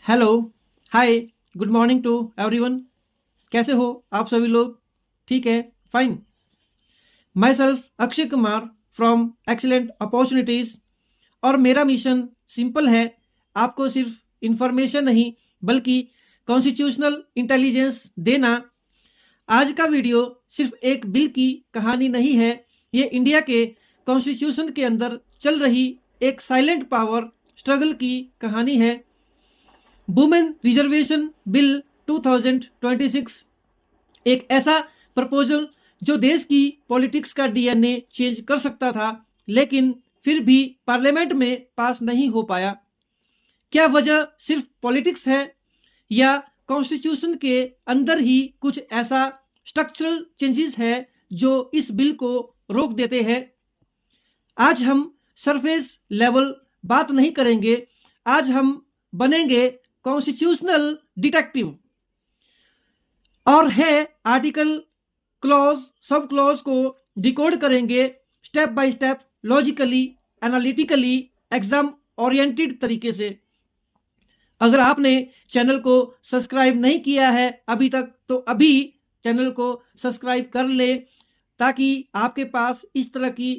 Hello, hi, good morning to everyone. कैसे हो आप सभी लोग? ठीक है, fine. Myself Akshay Kumar from excellent opportunities. और मेरा मिशन सिंपल है, आपको सिर्फ इंफॉर्मेशन नहीं बल्कि कॉन्स्टिट्यूशनल इंटेलिजेंस देना। आज का वीडियो सिर्फ एक बिल की कहानी नहीं है, ये इंडिया के कॉन्स्टिट्यूशन के अंदर चल रही एक साइलेंट पावर स्ट्रगल की कहानी है। वुमेन रिजर्वेशन बिल 2026 एक ऐसा प्रपोजल जो देश की पॉलिटिक्स का डीएनए चेंज कर सकता था, लेकिन फिर भी पार्लियामेंट में पास नहीं हो पाया। क्या वजह सिर्फ पॉलिटिक्स है या कॉन्स्टिट्यूशन के अंदर ही कुछ ऐसा स्ट्रक्चरल चेंजेस है जो इस बिल को रोक देते हैं? आज हम सरफेस लेवल बात नहीं करेंगे, आज हम बनेंगे कॉन्स्टिट्यूशनल डिटेक्टिव और है आर्टिकल, क्लॉज, सब क्लॉज को डिकोड करेंगे step by step, logically, analytically, exam oriented तरीके से। अगर आपने चैनल को सब्सक्राइब नहीं किया है अभी तक तो अभी चैनल को सब्सक्राइब कर ले, ताकि आपके पास इस तरह की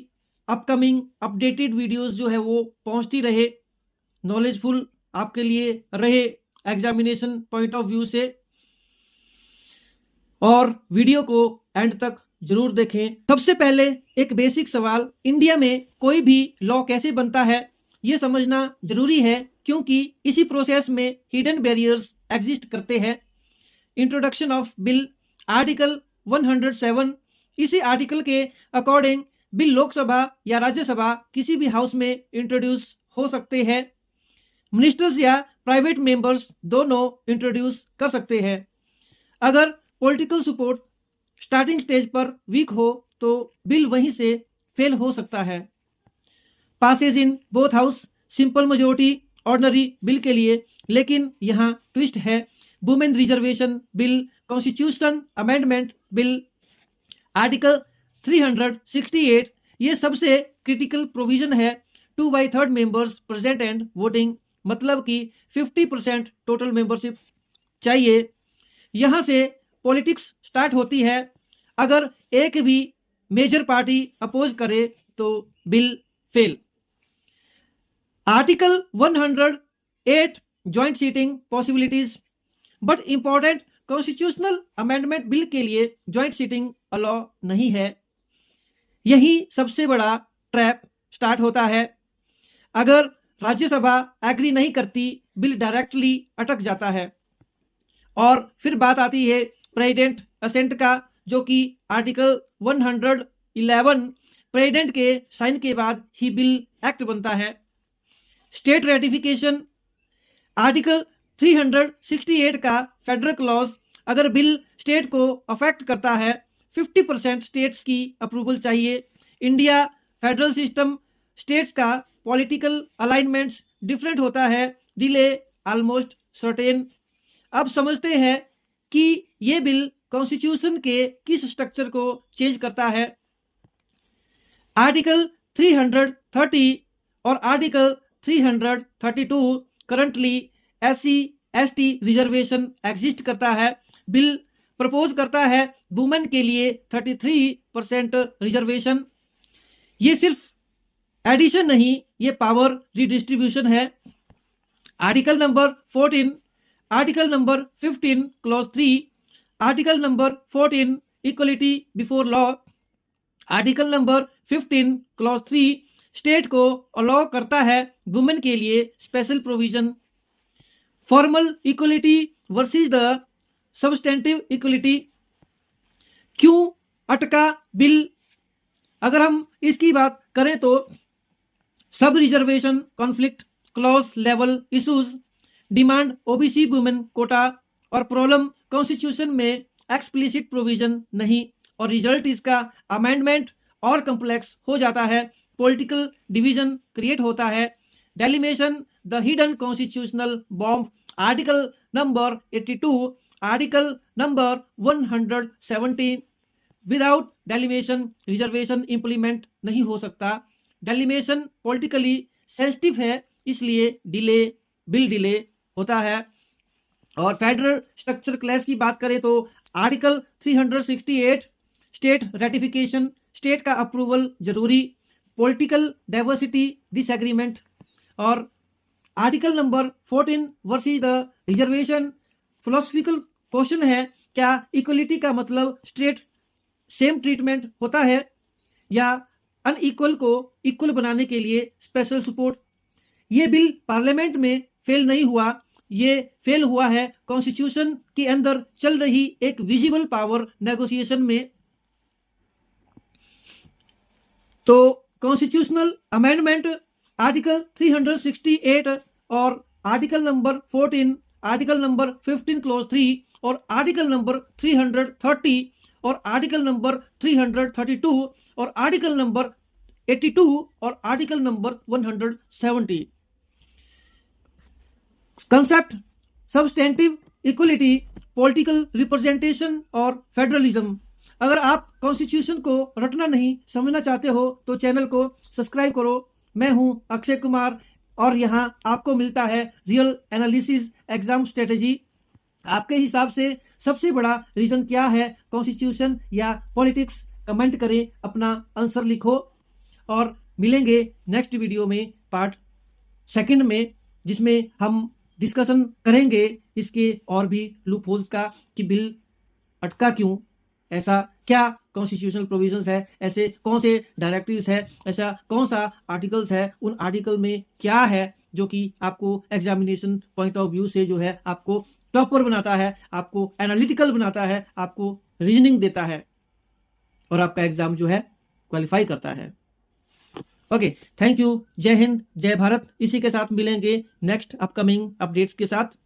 अपकमिंग अपडेटेड वीडियोस जो है वो पहुंचती रहे, नॉलेजफुल आपके लिए रहे एग्जामिनेशन पॉइंट ऑफ व्यू से। और वीडियो को एंड तक जरूर देखें। सबसे पहले एक बेसिक सवाल, इंडिया में कोई भी लॉ कैसे बनता है ये समझना जरूरी है, क्योंकि इसी प्रोसेस में हिडन बैरियर्स एग्जिस्ट करते हैं। Introduction of bill, article 107। इसी आर्टिकल के अकॉर्डिंग बिल लोकसभा या राज्यसभा किसी भी हाउस में इंट्रोड्यूस हो सकते हैं। मिनिस्टर्स या प्राइवेट मेंबर्स दोनों इंट्रोड्यूस कर सकते हैं। अगर पॉलिटिकल सपोर्ट स्टार्टिंग स्टेज पर वीक हो तो बिल वहीं से फेल हो सकता है। Passes in both house, simple majority ordinary bill के लिए, लेकिन यहाँ ट्विस्ट है। Women reservation bill, constitution amendment bill, article 368, ये सबसे क्रिटिकल प्रोविजन है। 2/3 मेंबर्स प्रेजेंट एंड वोटिंग, मतलब कि 50% टोटल मेंबरशिप चाहिए। यहाँ से पॉलिटिक्स स्टार्ट होती है। अगर एक भी मेजर पार्टी अपोज करे तो bill fail. Article 108, joint sitting possibilities, but important, constitutional amendment bill के लिए जॉइंट सीटिंग अलाउ नहीं है। यही सबसे बड़ा ट्रैप स्टार्ट होता है। अगर राज्यसभा एग्री नहीं करती, बिल डायरेक्टली अटक जाता है। और फिर बात आती है प्रेसिडेंट असेंट का, जो कि आर्टिकल 111, प्रेसिडेंट के साइन के बाद ही बिल एक्ट बनता है। स्टेट रेटिफिकेशन, आर्टिकल 368 का फेडरल क्लॉज, अगर बिल स्टेट को अफेक्ट करता है 50% स्टेट्स की अप्रूवल चाहिए। इंडिया फेडरल सिस्टम, स्टेट्स का पॉलिटिकल अलाइनमेंट्स डिफरेंट होता है, डिले ऑलमोस्ट सर्टेन। अब समझते हैं कि ये बिल कॉन्स्टिट्यूशन के किस स्ट्रक्चर को चेंज करता है। आर्टिकल 330 और article 332 currently SC ST reservation exist करता है। बिल प्रपोज करता है वुमेन के लिए 33% रिजर्वेशन। ये सिर्फ एडिशन नहीं, ये पावर रिडिस्ट्रीब्यूशन है। Article number 14, article number 15 clause 3, article number 14 equality before law, article number 15 clause 3 state को अलाउ करता है वुमेन के लिए special provision. Formal equality versus the substantive equality. क्यों अटका बिल? अगर हम इसकी बात करें तो सब reservation conflict clause level issues, demand OBC women quota, और प्रॉब्लम कॉन्स्टिट्यूशन में एक्सप्लिसिट प्रोविजन नहीं, और रिजल्ट इसका अमेंडमेंट और कम्प्लेक्स हो जाता है। पॉलिटिकल डिवीजन क्रिएट होता है। Delimitation, the hidden constitutional bomb, article number 82, article number 117। Without delimitation reservation implement नहीं हो सकता। डेलिमेशन पॉलिटिकली सेंसिटिव है, इसलिए बिल डिले होता है। और फेडरल स्ट्रक्चर क्लैश की बात करें तो आर्टिकल 368 स्टेट रेटिफिकेशन, स्टेट का अप्रूवल जरूरी, पॉलिटिकल डाइवर्सिटी डिसएग्रीमेंट। और article number 14 versus the reservation, philosophical question है, क्या इक्वलिटी का मतलब स्ट्रेट सेम ट्रीटमेंट होता है या अनइक्वल को इक्वल बनाने के लिए स्पेशल सपोर्ट। ये बिल पार्लियामेंट में फेल नहीं हुआ, ये फेल हुआ है कॉन्स्टिट्यूशन के अंदर चल रही एक विजिबल पावर नेगोशिएशन में। तो कॉन्स्टिट्यूशनल अमेंडमेंट आर्टिकल 368 और article number 14, article number 15 clause 3 और आर्टिकल नंबर 330 और आर्टिकल नंबर 332 और आर्टिकल नंबर 82 और article number 170। Concept substantive equality, political representation और फेडरलिज्म। अगर आप कॉन्स्टिट्यूशन को रटना नहीं समझना चाहते हो तो चैनल को सब्सक्राइब करो। मैं हूं अक्षय कुमार और यहां आपको मिलता है रियल एनालिसिस एग्जाम स्ट्रेटेजी। आपके हिसाब से सबसे बड़ा रीजन क्या है कॉन्स्टिट्यूशन या पॉलिटिक्स? कमेंट करें, अपना आंसर लिखो और मिलेंगे नेक्स्ट वीडियो में पार्ट 2 में, जिसमें हम डिस्कशन करेंगे इसके और भी लूप होल्स का कि बिल अटका क्यों, ऐसा क्या कॉन्स्टिट्यूशनल प्रोविजंस है, ऐसे कौन से डायरेक्टिव्स है, ऐसा कौन सा आर्टिकल्स है, उन आर्टिकल में क्या है जो कि आपको एग्जामिनेशन पॉइंट ऑफ व्यू से जो है आपको टॉपर बनाता है, आपको एनालिटिकल बनाता है, आपको रीजनिंग देता है और आपका एग्जाम जो है क्वालिफाई करता है। Okay, thank you. जय हिंद, जय भारत। इसी के साथ मिलेंगे नेक्स्ट अपकमिंग अपडेट्स के साथ।